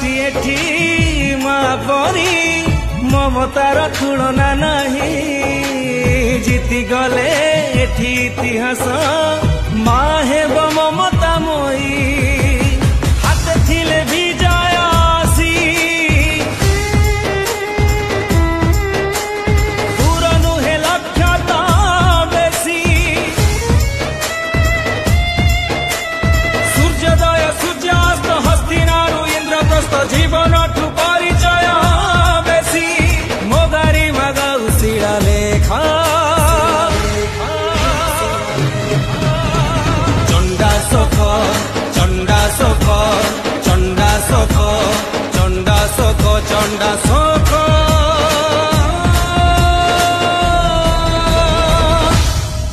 शक्ति एठी माँ परी ममतार तुलना नहीं जीति गले एठी इतिहास माँ हेब ममता मोई हाथ थिले विजय आसी दूर नुहे लक्ष्य तो बेसी सूर्योदय सूर्यास्त हस्तिनारु इंद्रप्रस्थ जीवन ठु परिचय बेसी मोगारी मगाउ शिला लेखा चंडा सोख चंडा सोख चंडा सोख चंडा सोख चंडा सोख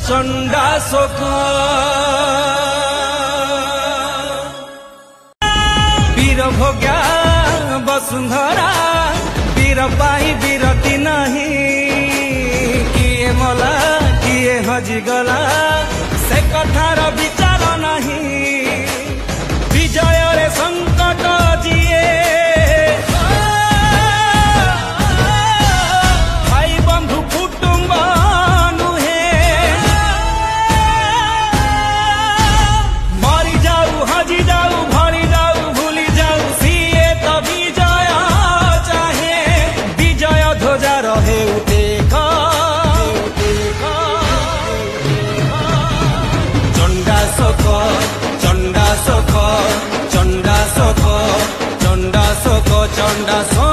चंडा सोख वीर भोग्या वसुंधरा वीर पाई वीरती नहीं किए मला किए हजिगला से कथार विचार नहीं विजय रे संकट जिए भाई बंधु कुटुंब नुहे मरी जाऊ हजी जाऊ भरी जाऊ भूली जाऊ सीए तो विजय चाहे विजय ध्वजा रहे उठेका चंडा सोख चंडा सोख चंडा सोख चंडा सोख चंडा सोख